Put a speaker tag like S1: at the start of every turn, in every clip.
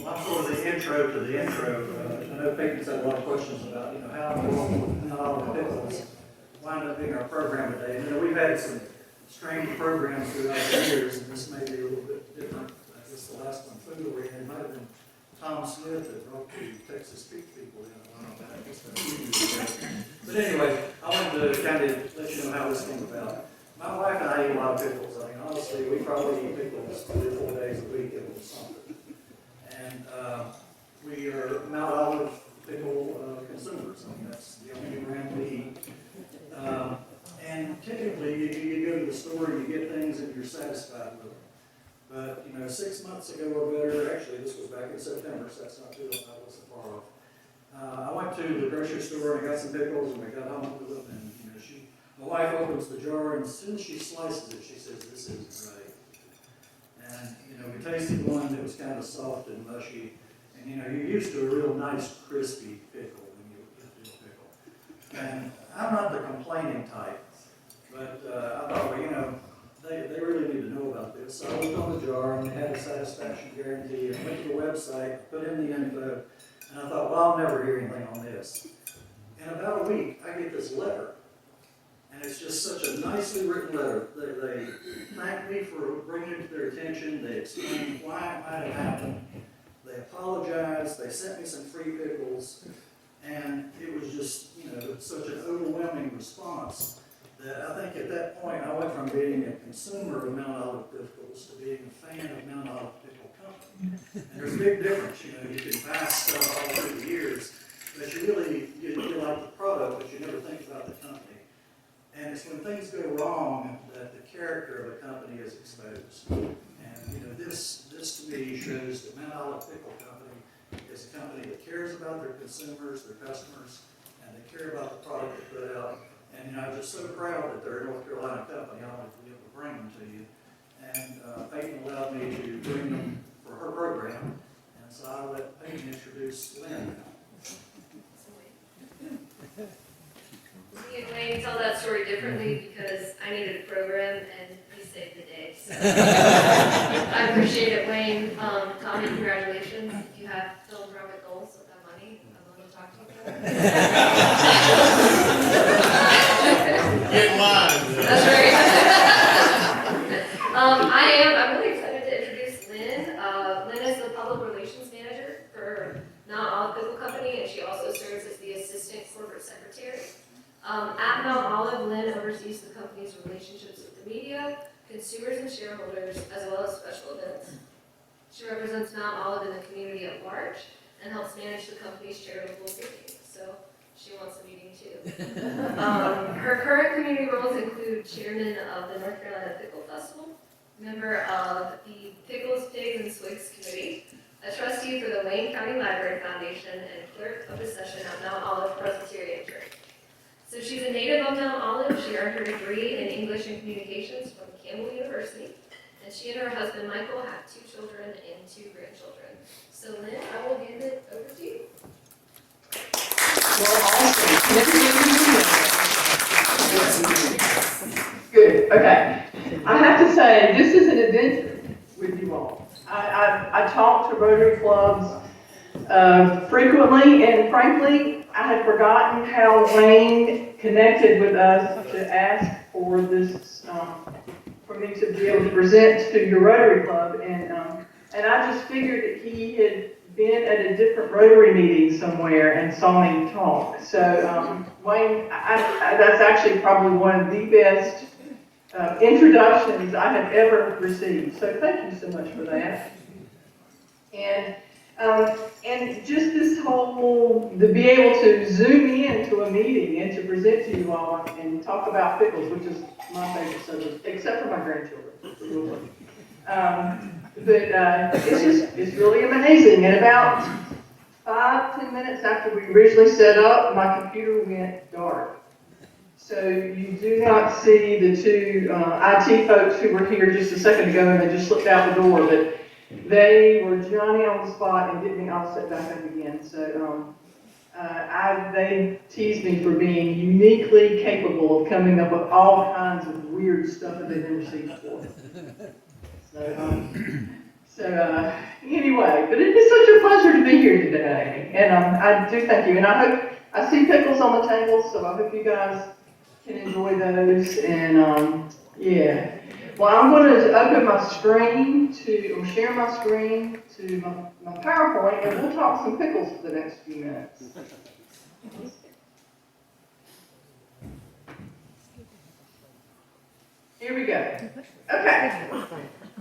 S1: Well, I'm sort of the intro to the intro. I know Pickles had a lot of questions about, how in the world not all the Pickles wind up being our program today. And, we've had some strange programs throughout the years, and this may be a little bit different. I guess the last one, Food Oriented, might have been Tom Smith that brought the Texas Peak people in. I don't know about it. It's been a few years ago. But anyway, I wanted to kind of let you know how this came about. My wife and I eat a lot of pickles. I mean, honestly, we probably eat pickles 3 or 4 days a week if it was something. And we are Mount Olive pickle consumers. I mean, that's the only brand we eat. And typically, you go to the store and you get things and you're satisfied with them. But, 6 months ago or better, actually this was back in September, so that's not too far off. I went to the grocery store and I got some pickles and we got home with them. And, my wife opens the jar and as soon as she slices it, she says, "This isn't right." And, we tasted one that was kind of soft and mushy. And, you're used to a real nice, crispy pickle when you get a pickle. And I'm not the complaining type, but I thought, well, they really need to know about this. So I looked on the jar and they had a satisfaction guarantee. I went to the website, put in the info, and I thought, well, I'll never hear anything on this. In about a week, I get this letter. And it's just such a nicely written letter. They thank me for bringing it to their attention. They explain why it might have happened. They apologized. They sent me some free pickles. And it was just, such an overwhelming response that I think at that point I went from being a consumer of Mount Olive pickles to being a fan of Mount Olive Pickle Company. And there's a big difference. You can buy stuff all through the years, but you like the product, but you never think about the company. And it's when things go wrong that the character of a company is exposed. And this to me shows that Mount Olive Pickle Company is a company that cares about their consumers, their customers, and they care about the product they put out. And I'm just so proud that they're a North Carolina company. I wanted to be able to bring them to you. And Peyton allowed me to bring them for her program. And so I'll let Peyton introduce Lynn now.
S2: Me and Wayne tell that story differently because I needed a program and he saved the day. So I appreciate it, Wayne. Tommy, congratulations. If you have philanthropic goals with that money, I'm willing to talk to you about it.
S3: Get mine.
S2: That's right. I'm really excited to introduce Lynn. Lynn is the public relations manager for Mount Olive Pickle Company, and she also serves as the assistant corporate secretary. At Mount Olive, Lynn oversees the company's relationships with the media, consumers and shareholders, as well as special events. She represents Mount Olive in the community at large and helps manage the company's charitable giving. So she wants a meeting too. Her current community roles include chairman of the North Carolina Pickle Festival, member of the Pickles, Pigs, and Swigs Committee, a trustee for the Wayne County Library Foundation, and clerk of the session at Mount Olive Presbyterian Church. So she's a native of Mount Olive. She earned her degree in English and Communications from Campbell University. And she and her husband, Michael, have 2 children and 2 grandchildren. So Lynn, I will hand it over to you.
S4: Good, okay. I have to say, this is an adventure with you all. I talk to Rotary clubs frequently, and frankly, I had forgotten how Wayne connected with us to ask for this, for me to be able to present to your Rotary Club, and I just figured that he had been at a different Rotary meeting somewhere and saw me talk. So, Wayne, that's actually probably one of the best introductions I have ever received. So thank you so much for that. And just this whole, to be able to zoom in to a meeting and to present to you all and talk about pickles, which is my favorite subject, except for my grandchildren. It's really amazing. And about 5-10 minutes after we originally set up, my computer went dark. So you do not see the 2 IT folks who were here just a second ago, and they just slipped out the door, but they were Johnny on the spot and get me all set back up again. So they teased me for being uniquely capable of coming up with all kinds of weird stuff that they've never seen before. So So, anyway, but it is such a pleasure to be here today, and I do thank you, and I hope, I see pickles on the table, so I hope you guys can enjoy those, and, yeah. Well, I'm going to open my screen or share my screen to my PowerPoint, and we'll talk some pickles for the next few minutes. Here we go. Okay.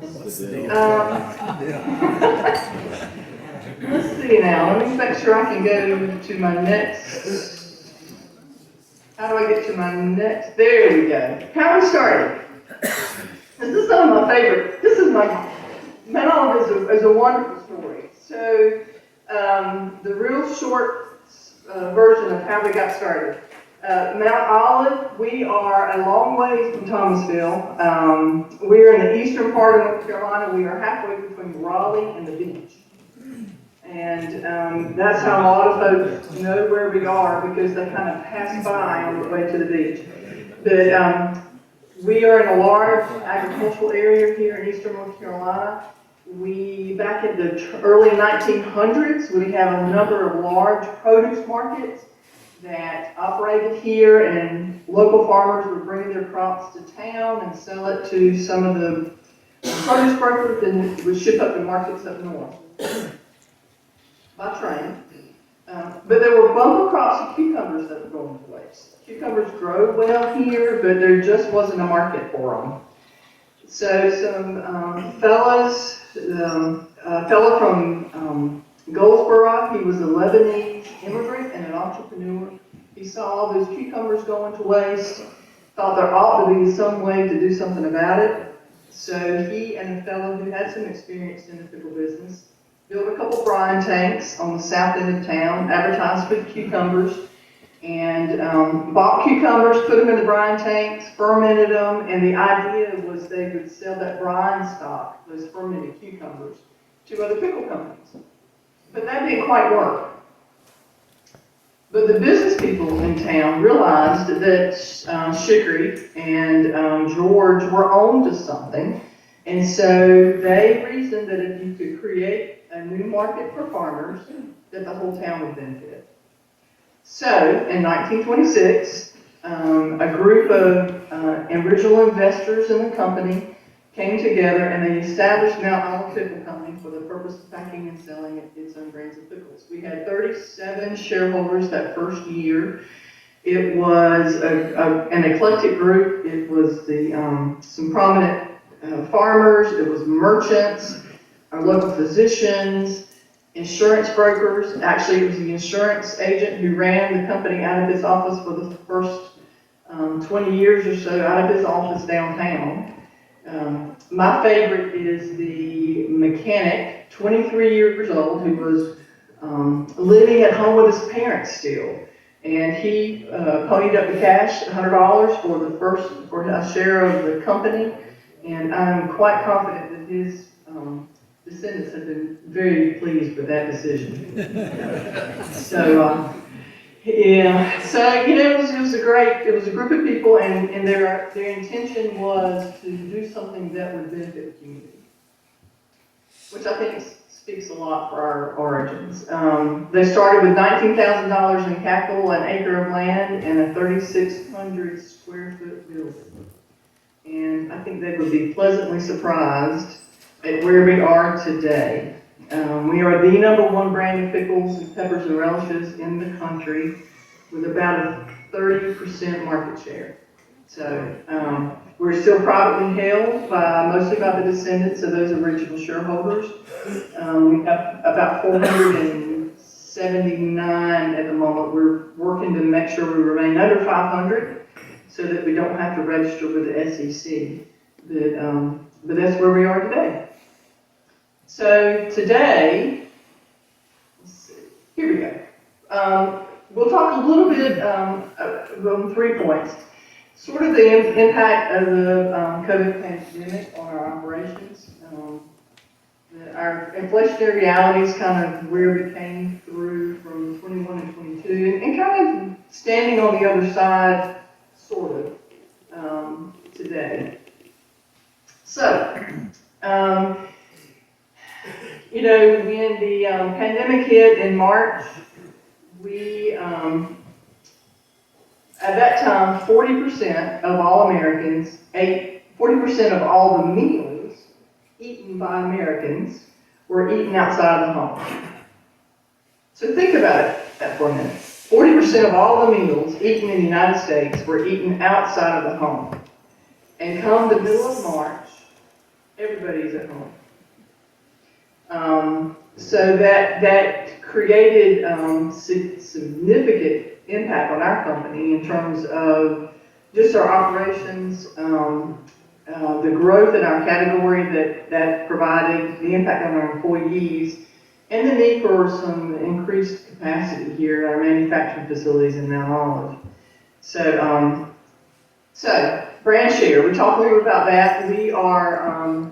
S4: Let's see now. Let me make sure I can go to my next. How do I get to my next? There we go. How we started. This is some of my favorite. This is my Mount Olive is a wonderful story. So the real short version of how we got started. Mount Olive, we are a long ways from Thomasville. We're in the eastern part of North Carolina. We are halfway between Raleigh and the beach. And that's how a lot of folks know where we are because they kind of pass by on the way to the beach. But we are in a large agricultural area here in eastern North Carolina. Back in the early 1900s, we have a number of large produce markets that operated here, and local farmers would bring their crops to town and sell it to some of the produce brokers, and would ship up to markets up north by train. But there were bumper crops of cucumbers that were going to waste. Cucumbers grow well here, but there just wasn't a market for them. So some fellas, a fellow from Goldsboro, he was a Lebanese immigrant and an entrepreneur. He saw all those cucumbers going to waste, thought there ought to be some way to do something about it. So he and a fellow who had some experience in the pickle business built a couple brine tanks on the south end of town, advertised for cucumbers, and bought cucumbers, put them in the brine tanks, fermented them, and the idea was they would sell that brine stock, those fermented cucumbers, to other pickle companies. But that didn't quite work. But the business people in town realized that Shikri and George were on to something, and so they reasoned that if you could create a new market for farmers, that the whole town would benefit. So, in 1926, a group of original investors in the company came together and they established Mount Olive Pickle Company for the purpose of packing and selling its own brands of pickles. We had 37 shareholders that first year. It was an eclectic group. It was some prominent farmers, it was merchants, our local physicians, insurance brokers. Actually, it was the insurance agent who ran the company out of his office for the first 20 years or so, out of his office downtown. My favorite is the mechanic, 23 years old, who was living at home with his parents still. And he ponied up the cash, $100 for a share of the company. And I'm quite confident that his descendants have been very pleased with that decision. So, yeah, so it was a group of people, and their intention was to do something that would benefit the community, which I think speaks a lot for our origins. They started with $19,000 in capital, an acre of land, and a 3,600 square foot building. And I think they would be pleasantly surprised at where we are today. We are the #1 brand of pickles and peppers and relishes in the country with about a 30% market share. So we're still privately held mostly by the descendants of those original shareholders. We have about 479 at the moment. We're working to make sure we remain under 500 so that we don't have to register with the SEC. But that's where we are today. So today, let's see, here we go. We'll talk a little bit on 3 points. Sort of the impact of the COVID pandemic on our operations. Our inflationary realities, kind of where we came through from 21 and 22, and kind of standing on the other side, sort of, today. So, You know, when the pandemic hit in March, we, at that time, 40% of all Americans ate, 40% of all the meals eaten by Americans were eaten outside of the home. So think about that for a minute. 40% of all the meals eaten in the United States were eaten outside of the home. And come the middle of March, everybody's at home. So that created significant impact on our company in terms of just our operations, the growth in our category that provided, the impact on our employees, and the need for some increased capacity here at our manufacturing facilities in Mount Olive. So brand share, we talked a little about that. We are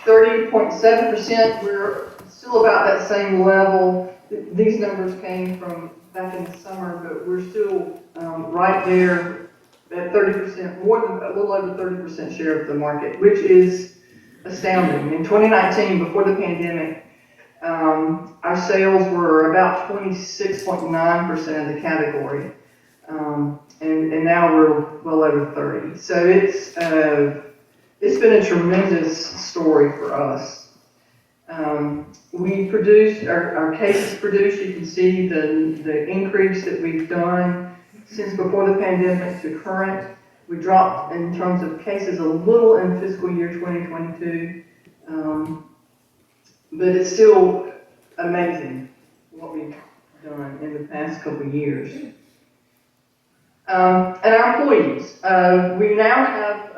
S4: 30.7%. We're still about that same level. These numbers came from back in the summer, but we're still right there at 30%, more than a little over 30% share of the market, which is astounding. In 2019, before the pandemic, our sales were about 26.9% of the category, and now we're well over 30. So it's been a tremendous story for us. We produced, our cases produced, you can see the increase that we've done since before the pandemic to current. We dropped in terms of cases a little in fiscal year 2022, but it's still amazing what we've done in the past couple of years. And our employees, we now have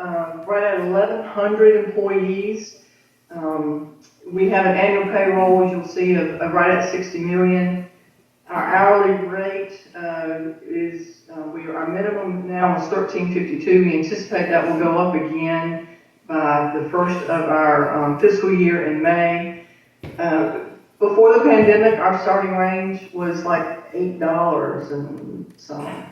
S4: right at 1,100 employees. We have an annual payroll, as you'll see, of right at $60 million. Our hourly rate is, our minimum now is $13.52. We anticipate that will go up again by the first of our fiscal year in May. Before the pandemic, our starting range was like $8 and something.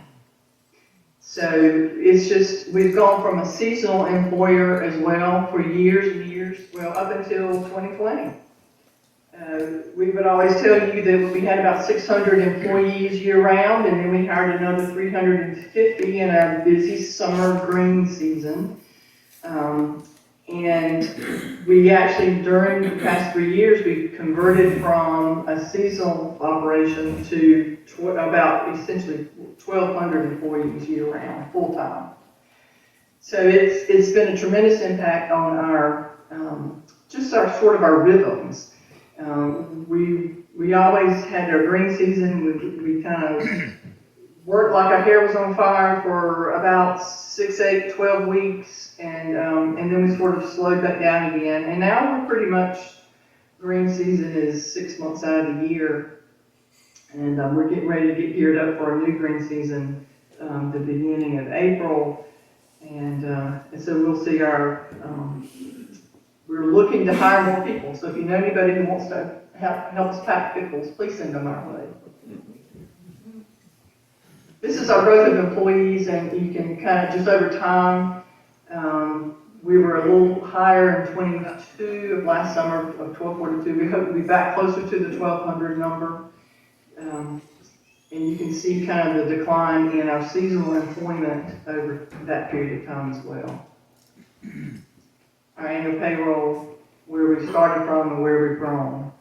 S4: So it's just, we've gone from a seasonal employer as well for years and years, well, up until 2020. We would always tell you that we had about 600 employees year-round, and then we hired another 350 in our busy summer green season. And we actually, during the past 3 years, we converted from a seasonal operation to about essentially 1,200 employees year-round, full-time. So it's been a tremendous impact on our, just our sort of our rhythms. We always had our green season. We kind of worked like our hair was on fire for about 6, 8, 12 weeks, and then we sort of slowed that down again. And now we're pretty much, green season is 6 months out of the year, and we're getting ready to get geared up for a new green season the beginning of April, and so we'll see our. We're looking to hire more people, so if you know anybody who wants to help us pack pickles, please send them our way. This is our growth of employees, and you can kind of just over time, we were a little higher in 22 of last summer of 1242. We hope to be back closer to the 1,200 number. And you can see kind of the decline in our seasonal employment over that period of time as well. Our annual payroll, where we started from and where we've grown.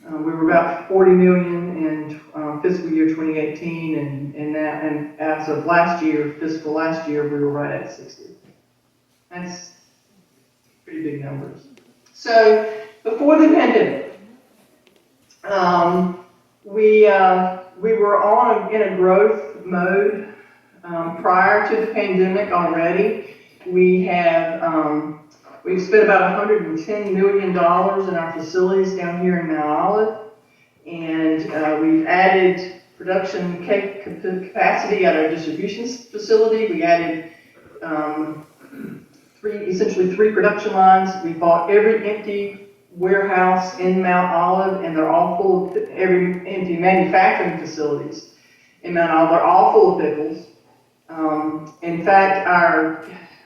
S4: We were about 40 million in fiscal year 2018, and as of last year, fiscal last year, we were right at 60. That's pretty big numbers. So before the pandemic, we were in a growth mode prior to the pandemic already. We've spent about $110 million in our facilities down here in Mount Olive, and we've added production capacity at our distribution facility. We added essentially three production lines. We bought every empty warehouse in Mount Olive, and they're all full of every empty manufacturing facilities in Mount Olive. They're all full of pickles. In fact,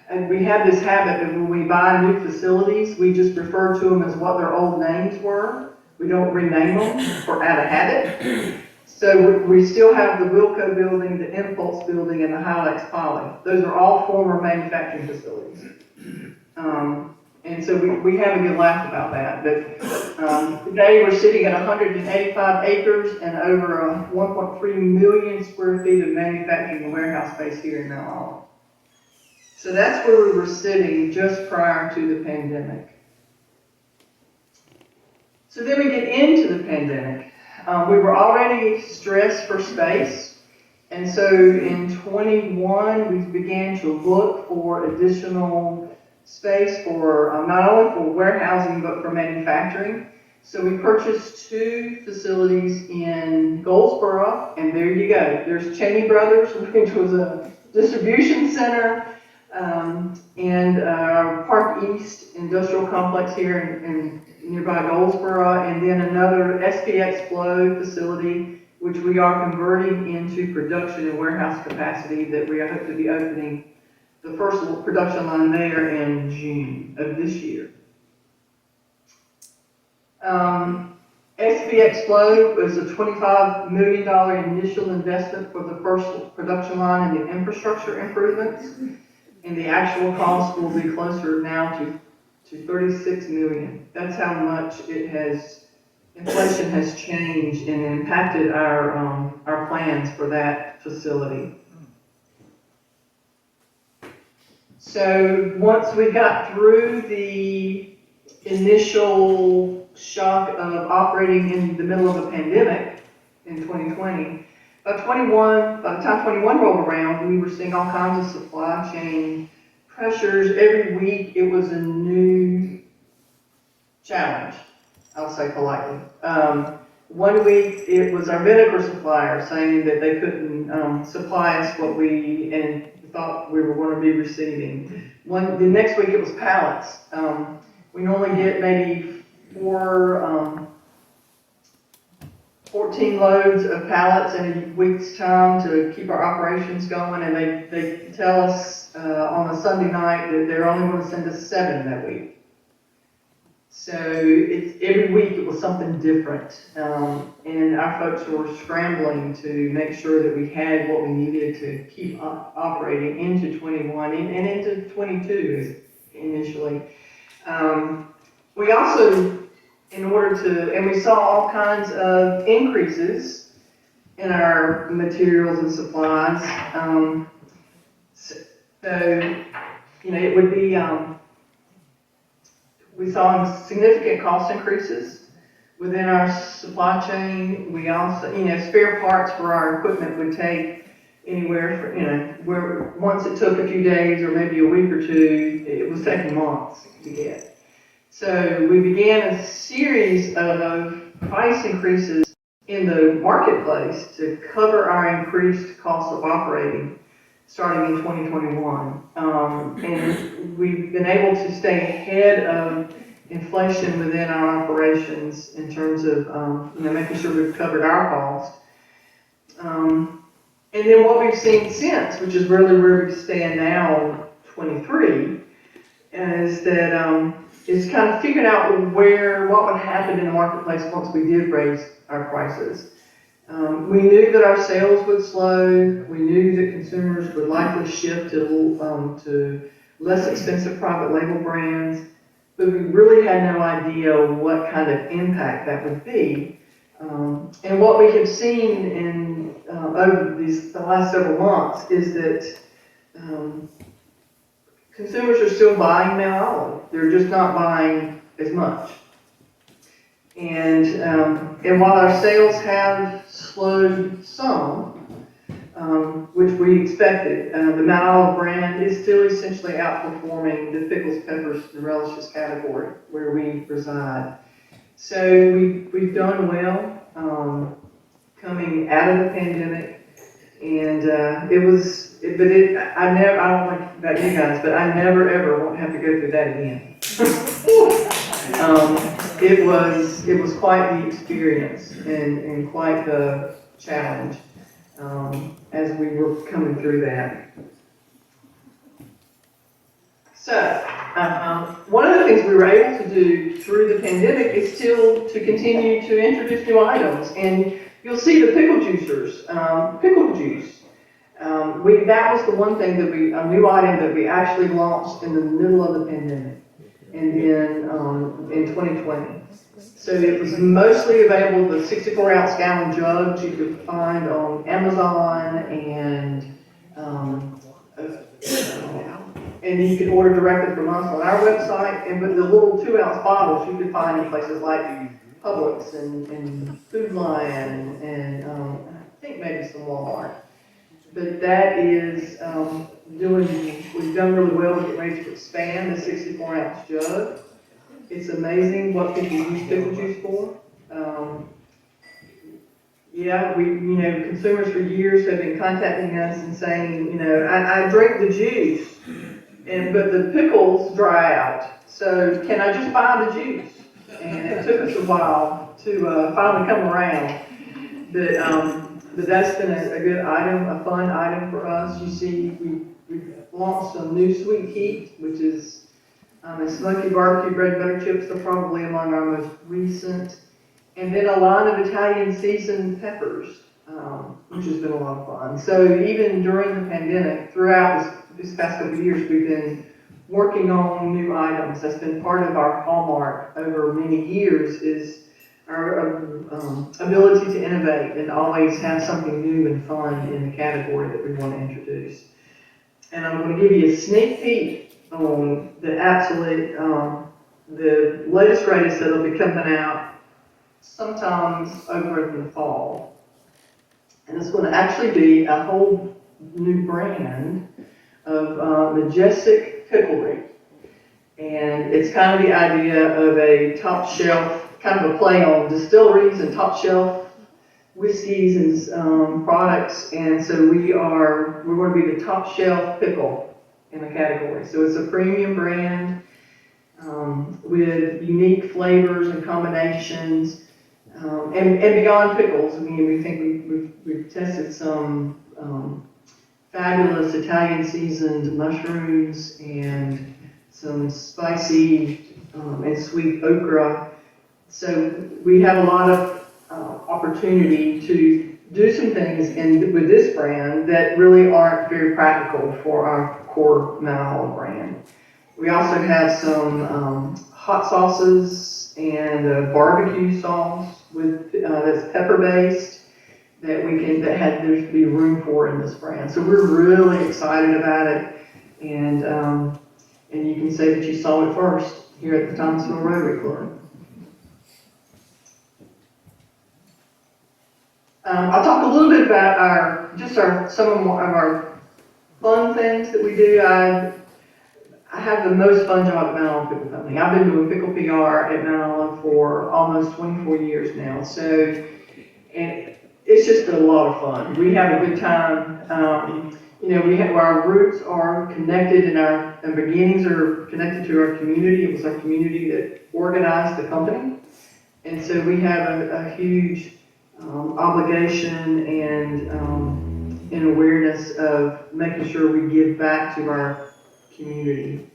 S4: And we have this habit that when we buy new facilities, we just refer to them as what their old names were. We don't rename them or out of habit. So we still have the Wilco building, the Impulse building, and the Hilex Poly. Those are all former manufacturing facilities. And so we have a good laugh about that. But today we're sitting at 185 acres and over 1.3 million square feet of manufacturing and warehouse space here in Mount Olive. So that's where we were sitting just prior to the pandemic. So then we get into the pandemic. We were already stressed for space. And so in 21, we began to look for additional space for not only for warehousing, but for manufacturing. So we purchased 2 facilities in Goldsboro, and there you go. There's Cheney Brothers, which was a distribution center, and Park East Industrial Complex here in nearby Goldsboro, and then another SPX Flow facility, which we are converting into production and warehouse capacity that we hope to be opening the first production line there in June of this year. SPX Flow was a $25 million initial investment for the first production line and the infrastructure improvements, and the actual cost will be closer now to $36 million. That's how much inflation has changed and impacted our plans for that facility. So once we got through the initial shock of operating in the middle of a pandemic in 2020, by the time 21 rolled around, we were seeing all kinds of supply chain pressures. Every week it was a new challenge, I'll say politely. One week it was our vinegar supplier saying that they couldn't supply us what we thought we were going to be receiving. The next week it was pallets. We normally get maybe 14 loads of pallets in a week's time to keep our operations going, and they tell us on a Sunday night that they're only going to send us 7 that week. So every week it was something different, and our folks were scrambling to make sure that we had what we needed to keep operating into 21 and into 22 initially. We also, and we saw all kinds of increases in our materials and supplies. It would be, we saw significant cost increases within our supply chain. We also, spare parts for our equipment would take anywhere from, where once it took a few days or maybe a week or 2, it was taking months to get. So we began a series of price increases in the marketplace to cover our increased cost of operating starting in 2021. And we've been able to stay ahead of inflation within our operations in terms of making sure we've covered our costs. And then what we've seen since, which is really where we stand now, 23, is that is kind of figuring out what would happen in the marketplace once we did raise our prices. We knew that our sales would slow. We knew that consumers would likely shift to less expensive private label brands, but we really had no idea what kind of impact that would be. And what we have seen over the last several months is that consumers are still buying Mount Olive. They're just not buying as much. And while our sales have slowed some, which we expected, the Mount Olive brand is still essentially outperforming the pickles, peppers, and relishes category where we reside. So we've done well coming out of the pandemic. And I don't like about you guys, but I never ever want to have to go through that again. It was quite the experience and quite the challenge as we were coming through that. So, one of the things we were able to do through the pandemic is still to continue to introduce new items. And you'll see the pickle juicers, pickle juice. That was the one thing that a new item that we actually launched in the middle of the pandemic, and then in 2020. So it was mostly available, the 64-ounce gallon jugs you could find on Amazon, and you could order directly from us on our website. And but the little 2-ounce bottles you could find in places like Publix and Food Lion and I think maybe some Walmart. But that is we've done really well. We're getting ready to expand the 64-ounce jug. It's amazing what people use pickle juice for. Consumers for years have been contacting us and saying, I drink the juice, but the pickles dry out. So can I just buy the juice? And it took us a while to finally come around. But that's been a good item, a fun item for us. You see, we've launched some new sweet heat, which is and smoky barbecue bread and butter chips are probably among our most recent. And then a line of Italian seasoned peppers, which has been a lot of fun. So even during the pandemic, throughout this past couple of years, we've been working on new items. That's been part of our hallmark over many years, is our ability to innovate and always have something new and fun in the category that we want to introduce. And I'm going to give you a sneak peek on the latest greatest that'll be coming out sometimes over in the fall. And it's going to actually be a whole new brand of Majestic Picklery. And it's kind of the idea of a top shelf, kind of a play on distilleries and top shelf whiskeys and products. And so we're going to be the top shelf pickle in the category. So it's a premium brand with unique flavors and combinations, and beyond pickles. I mean, we think we've tested some fabulous Italian seasoned mushrooms and some spicy and sweet okra. So we have a lot of opportunity to do some things with this brand that really aren't very practical for our core Mount Olive brand. We also have some hot sauces and a barbecue sauce that's pepper based that there's be room for in this brand. So we're really excited about it, and you can say that you saw it first here at the Thomasville Rotary Club. I'll talk a little bit about some of our fun things that we do. I have the most fun job at Mount Olive Pickle Company. I've been doing pickle PR at Mount Olive for almost 24 years now. And it's just been a lot of fun. We have a good time. Our roots are connected and our beginnings are connected to our community. It was our community that organized the company. And so we have a huge obligation and awareness of making sure we give back to our community.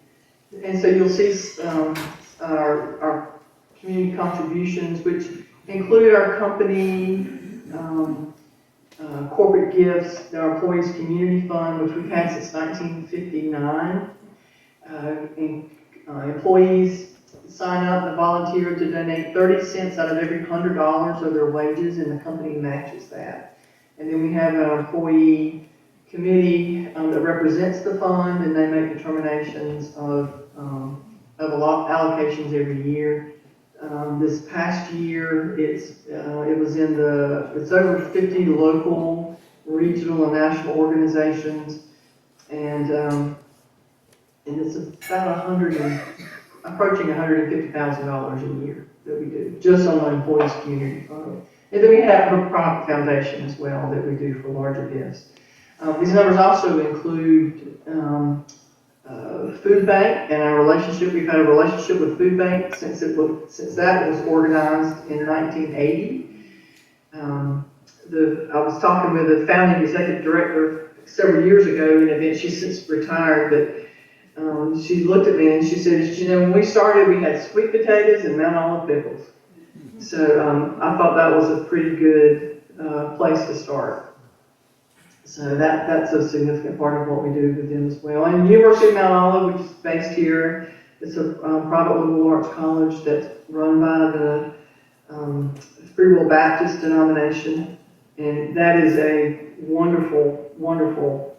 S4: And so you'll see our community contributions, which include our company corporate gifts, our Employees Community Fund, which we've had since 1959. Employees sign up and volunteer to donate 30 cents out of every $100 of their wages, and the company matches that. And then we have an employee committee that represents the fund, and they make determinations of allocations every year. This past year, it's over 50 local, regional, and national organizations, and it's about approaching $150,000 a year that we do just on the Employees Community Fund. And then we have a private foundation as well that we do for larger gifts. These numbers also include Food Bank and our relationship. We've had a relationship with Food Bank since that was organized in 1980. I was talking with the founding executive director several years ago, and she's since retired, but she looked at me and she said, you know, when we started, we had sweet potatoes and Mount Olive pickles. So I thought that was a pretty good place to start. So that's a significant part of what we do with them as well. And University of Mount Olive, which is based here, it's a private liberal arts college that's run by the Free Will Baptist denomination. And that is a wonderful, wonderful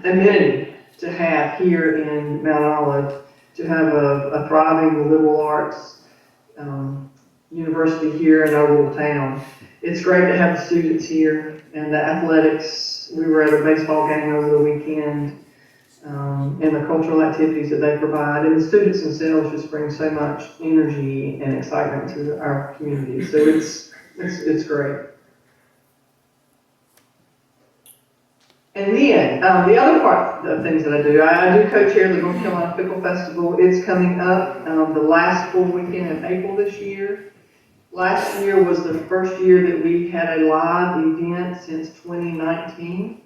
S4: amenity to have here in Mount Olive, to have a thriving liberal arts university here in our little town. It's great to have the students here and the athletics. We were at a baseball game over the weekend, and the cultural activities that they provide. And the students themselves just bring so much energy and excitement to our community. So it's great. And then, the other part of things that I do co-chair the North Carolina Pickle Festival. It's coming up the last full weekend of April this year. Last year was the first year that we had a live event since 2019.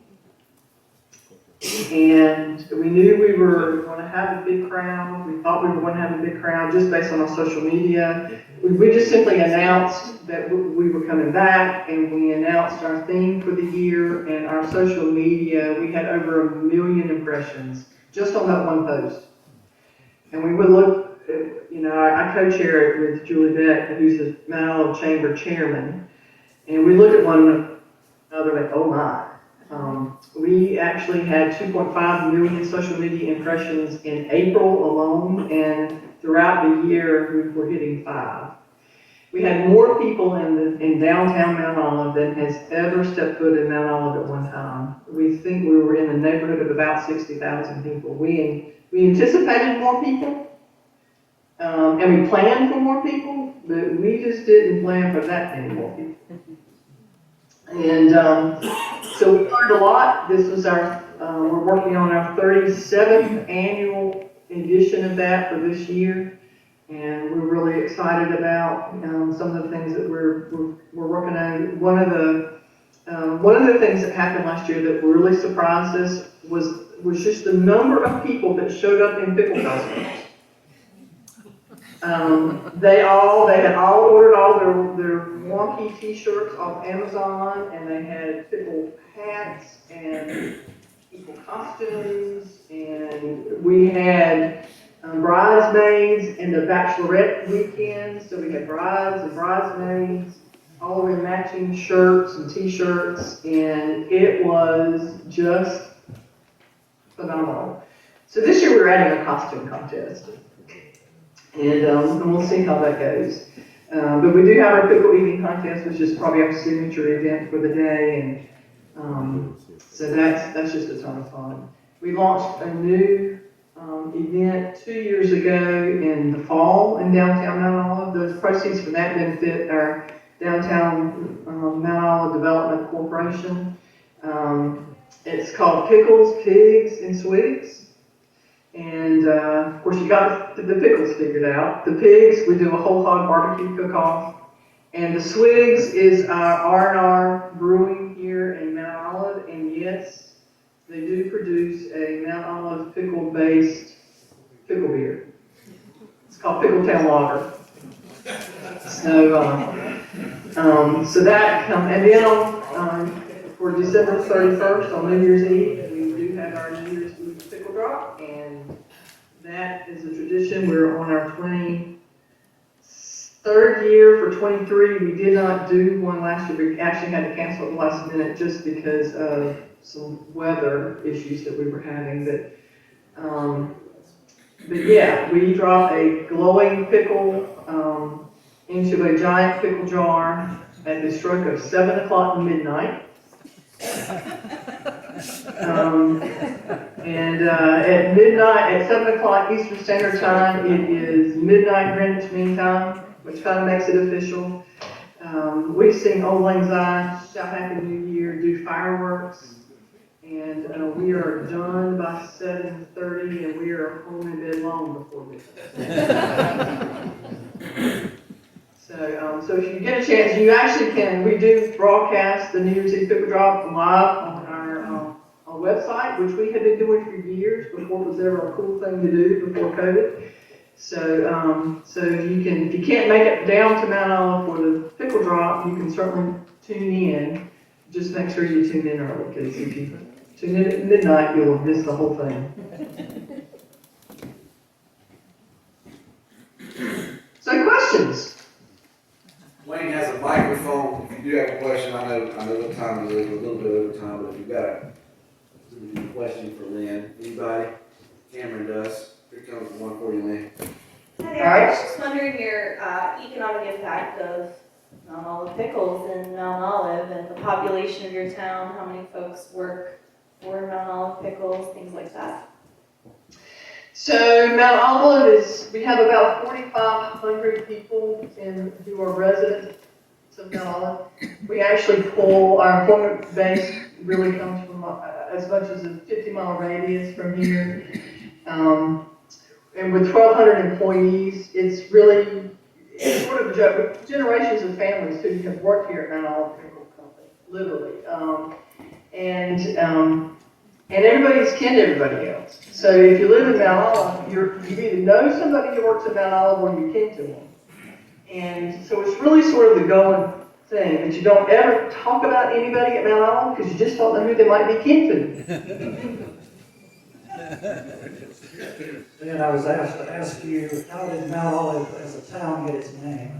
S4: And we knew we were going to have a big crowd. We thought we were going to have a big crowd just based on our social media. We just simply announced that we were coming back, and we announced our theme for the year and our social media. We had over 1 million impressions just on that one post. And we would look, you know, I co-chair it with Julie Beck, who's the Mount Olive Chamber chairman, and we looked at one another like, oh my. We actually had 2.5 million social media impressions in April alone, and throughout the year we were hitting 5. We had more people in downtown Mount Olive than has ever stepped foot in Mount Olive at one time. We think we were in the neighborhood of about 60,000 people. We anticipated more people, and we planned for more people, but we just didn't plan for that many more people. And so we learned a lot. This was we're working on our 37th annual edition of that for this year. And we're really excited about some of the things that we're working on. One of the things that happened last year that really surprised us was just the number of people that showed up in pickle costumes. They had all ordered all their wonky t-shirts off Amazon, and they had pickle hats and pickle costumes, and we had bridesmaids and the bachelorette weekend, so we had brides and bridesmaids all in matching shirts and t-shirts, and it was just phenomenal. So this year we're adding a costume contest. And we'll see how that goes. But we do have our pickle eating contest, which is probably our signature event for the day, and so that's just a ton of fun. We launched a new event 2 years ago in the fall in downtown Mount Olive. Those proceeds from that benefit our downtown Mount Olive Development Corporation. It's called Pickles, Pigs, and Swigs. And of course, you got the pickles figured out. The pigs, we do a whole hog barbecue cook-off. And the Swigs is our R&R brewing here in Mount Olive. And yes, they do produce a Mount Olive pickle-based pickle beer. It's called Pickletown Lager. So that comes, and then for December 31st on New Year's Eve, we do have our New Year's Eve pickle drop, and that is a tradition. We're on our 23rd year for 23. We did not do one last year. We actually had to cancel at the last minute just because of some weather issues that we were having. But yeah, we drop a glowing pickle into a giant pickle jar at the stroke of 7 o'clock midnight. At midnight, at 7 o'clock Eastern Standard Time, it is midnight Greenwich Mean Time, which kind of makes it official. We sing Old Lang Syne, shout Happy New Year, do fireworks, and we are done by 7:30, and we are home in bed long before midnight. So if you get a chance, you actually can. We do broadcast the New Year's Eve Pickle Drop live on on the website, which we had been doing for years before it was ever a cool thing to do before COVID. So, so if you can't make it down to Mount Olive for the pickle drop, you can certainly tune in. Just make sure you tune in early, because if you tune in at midnight, you'll miss the whole thing. So, questions?
S5: Wayne has a microphone. If you do have a question, I know what time it is, a little bit over time, but if you've got a question for Lynn, anybody? Cameron does. Here comes one for you, Lynn.
S6: Hi there, I was just wondering your economic impact of Mount Olive Pickles in Mount Olive and the population of your town, how many folks work for Mount Olive Pickles, things like that.
S4: So Mount Olive we have about 4,500 people who are residents of Mount Olive. We actually our employment base really comes from as much as a 50-mile radius from here. And with 1,200 employees, it's sort of generations of families who have worked here at Mount Olive Pickle Company, literally. And everybody's kin to everybody else. So if you live in Mount Olive, you either know somebody who works at Mount Olive or you're kin to them. And so it's really sort of the going thing, that you don't ever talk about anybody at Mount Olive because you just don't know who they might be kin to.
S1: Then I was asked to ask you, how did Mount Olive as a town get its name?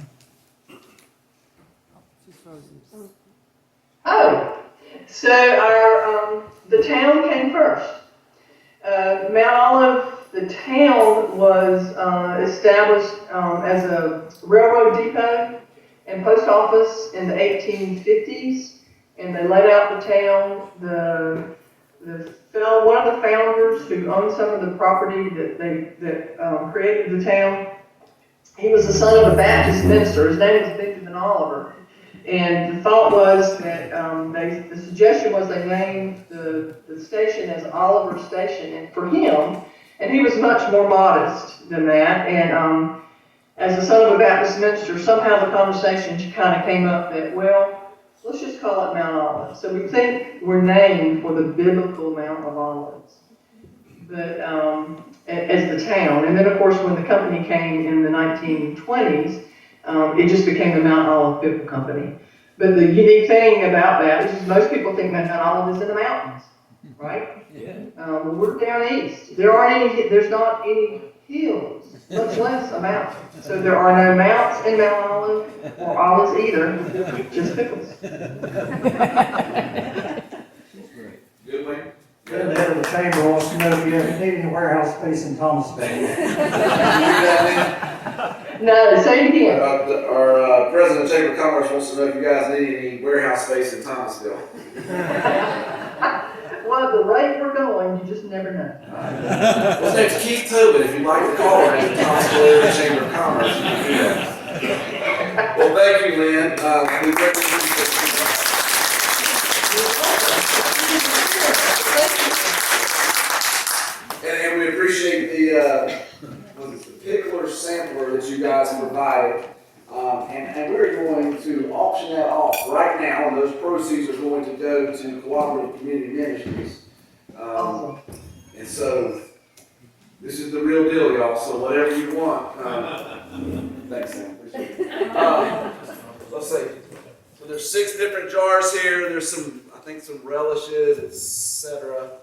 S4: Oh, so the town came first. Mount Olive, the town was established as a railroad depot and post office in the 1850s, and they laid out the town. One of the founders who owned some of the property that created the town, he was the son of a Baptist minister. His name was Benjamin Oliver. And the thought was that the suggestion was they named the station as Oliver Station, and for him, and he was much more modest than that, and as the son of a Baptist minister, somehow the conversation kind of came up that, well, let's just call it Mount Olive. So we think we're named for the biblical Mount of Olives, but as the town. And then, of course, when the company came in the 1920s, it just became the Mount Olive Pickle Company. But the unique thing about that is most people think Mount Olive is in the mountains, right? Yeah. We're down east. There's not any hills, much less a mountain. So there are no mounts in Mount Olive or olives either, just pickles.
S5: Good, Wayne?
S1: Then the head of the chamber wants to know if you need any warehouse space in Thomasville.
S4: No, say it again.
S5: Our president of the Chamber of Commerce wants to know if you guys need any warehouse space in Thomasville.
S4: Well, the rate we're going, you just never know.
S5: Well, his name's Keith Tobin. If you'd like to call him at the Thomasville Area Chamber of Commerce, you can do that. Well, thank you, Lynn. We recommend and we appreciate the Pickler sampler that you guys provided. And we're going to auction that off right now, and those proceeds are going to go to Cooperative Community Ministries. And so, this is the real deal, y'all, so whatever you want. Thanks, Sam, appreciate it. Let's see. So there's 6 different jars here. There's I think some relishes, etc.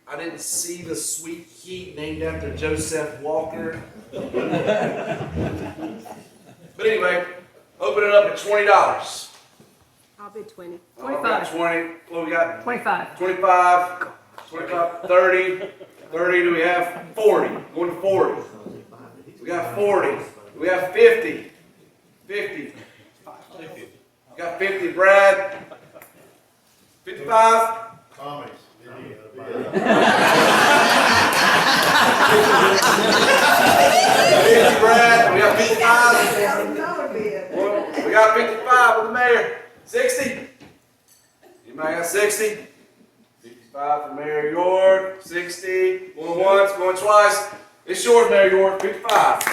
S5: I didn't see the Sweet Heat named after Joseph Walker. But anyway, open it up at $20.
S7: I'll bid 20.
S5: We got 20. What we got?
S7: 25.
S5: 25, 25, 30. 30, do we have 40? Going to 40. We got 40. We have 50. 50. We got 50, Brad. 55.
S3: Tommy's.
S5: 50, Brad. We got 55. We got 55 with the mayor. 60. Anybody got 60? 55 for Mayor York. 60. Going once, going twice. It's yours, Mayor York. 55.